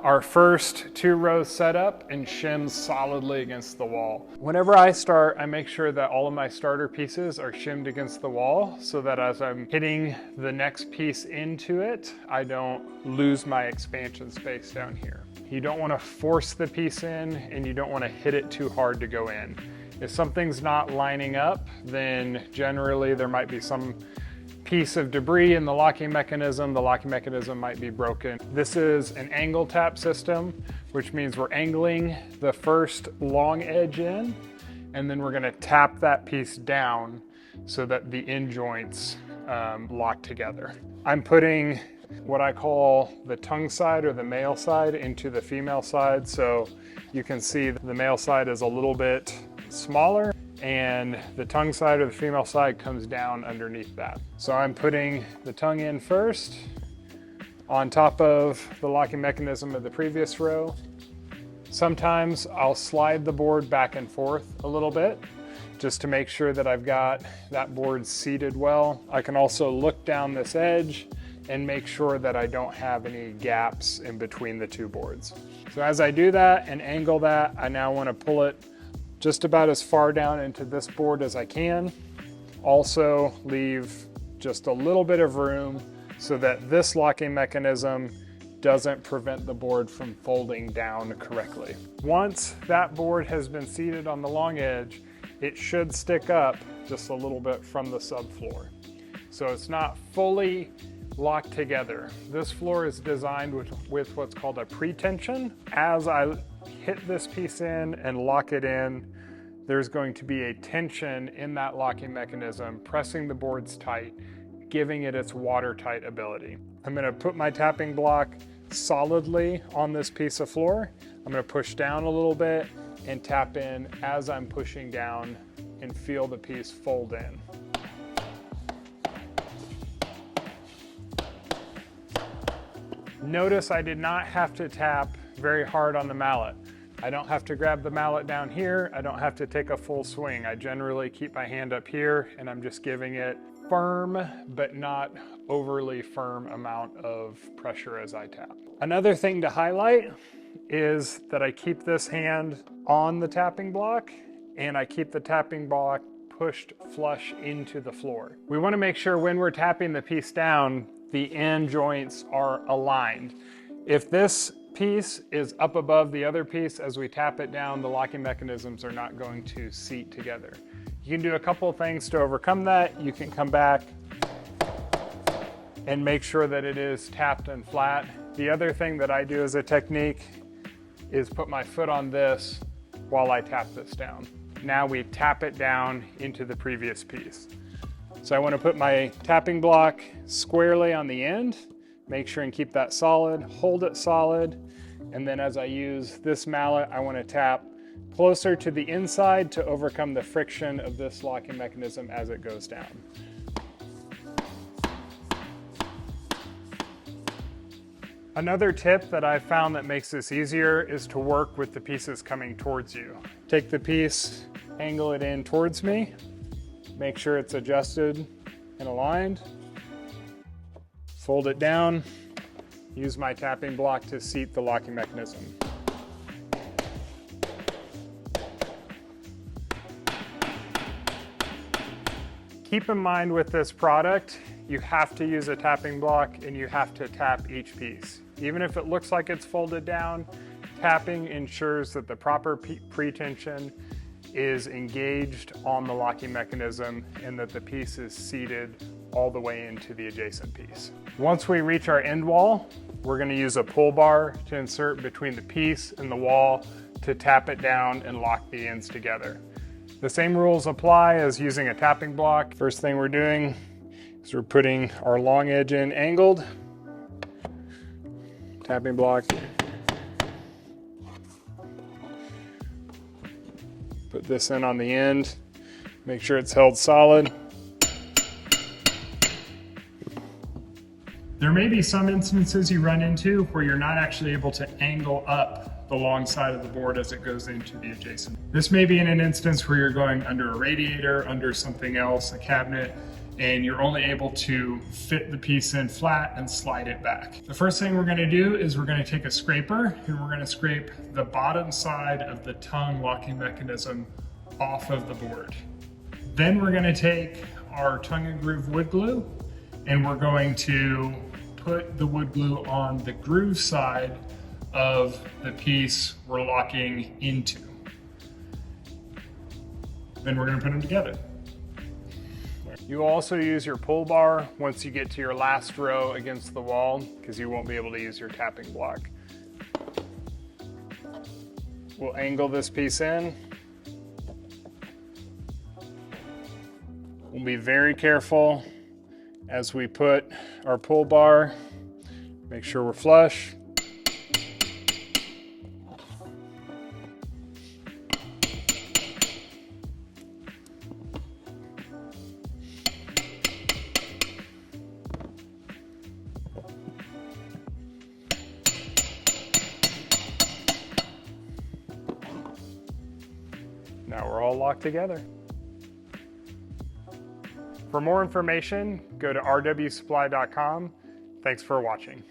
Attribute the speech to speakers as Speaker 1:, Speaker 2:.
Speaker 1: our first 2 rows set up and shims solidly against the wall. Whenever I start, I make sure that all of my starter pieces are shimmed against the wall so that as I'm hitting the next piece into it, I don't lose my expansion space down here. You don't want to force the piece in and you don't want to hit it too hard to go in. If something's not lining up, then generally there might be some piece of debris in the locking mechanism. The locking mechanism might be broken. This is an angle tap system, which means we're angling the first long edge in, and then we're going to tap that piece down so that the end joints lock together. I'm putting what I call the tongue side or the male side into the female side, so you can see the male side is a little bit smaller and the tongue side or the female side comes down underneath that. So I'm putting the tongue in first on top of the locking mechanism of the previous row. Sometimes I'll slide the board back and forth a little bit just to make sure that I've got that board seated well. I can also look down this edge and make sure that I don't have any gaps in between the 2 boards. So as I do that and angle that, I now want to pull it just about as far down into this board as I can. Also leave just a little bit of room so that this locking mechanism doesn't prevent the board from folding down correctly. Once that board has been seated on the long edge, it should stick up just a little bit from the subfloor. So it's not fully locked together. This floor is designed with what's called a pre-tension. As I hit this piece in and lock it in, there's going to be a tension in that locking mechanism, pressing the boards tight, giving it its watertight ability. I'm going to put my tapping block solidly on this piece of floor. I'm going to push down a little bit and tap in as I'm pushing down and feel the piece fold in. Notice I did not have to tap very hard on the mallet. I don't have to grab the mallet down here. I don't have to take a full swing. I generally keep my hand up here and I'm just giving it firm, but not overly firm amount of pressure as I tap. Another thing to highlight is that I keep this hand on the tapping block and I keep the tapping block pushed flush into the floor. We want to make sure when we're tapping the piece down, the end joints are aligned. If this piece is up above the other piece, as we tap it down, the locking mechanisms are not going to seat together. You can do a couple of things to overcome that. You can come back and make sure that it is tapped and flat. The other thing that I do as a technique is put my foot on this while I tap this down. Now we tap it down into the previous piece. So I want to put my tapping block squarely on the end, make sure and keep that solid, hold it solid, and then as I use this mallet, I want to tap closer to the inside to overcome the friction of this locking mechanism as it goes down. Another tip that I've found that makes this easier is to work with the pieces coming towards you. Take the piece, angle it in towards me, make sure it's adjusted and aligned, fold it down, use my tapping block to seat the locking mechanism. Keep in mind with this product, you have to use a tapping block and you have to tap each piece. Even if it looks like it's folded down, tapping ensures that the proper pre-tension is engaged on the locking mechanism and that the piece is seated all the way into the adjacent piece. Once we reach our end wall, we're going to use a pull bar to insert between the piece and the wall to tap it down and lock the ends together. The same rules apply as using a tapping block. First thing we're doing is we're putting our long edge in angled, tapping block, put this in on the end, make sure it's held solid. There may be some instances you run into where you're not actually able to angle up the long side of the board as it goes into the adjacent. This may be in an instance where you're going under a radiator, under something else, a cabinet, and you're only able to fit the piece in flat and slide it back. The first thing we're gonna do is we're gonna take a scraper and we're gonna scrape the bottom side of the tongue locking mechanism off of the board. Then we're gonna take our tongue and groove wood glue and we're going to put the wood glue on the groove side of the piece we're locking into. Then we're gonna put them together. You also use your pull bar once you get to your last row against the wall, because you won't be able to use your tapping block. We'll angle this piece in. We'll be very careful as we put our pull bar, make sure we're flush. Now we're all locked together. For more information, go to rwsupply.com. Thanks for watching.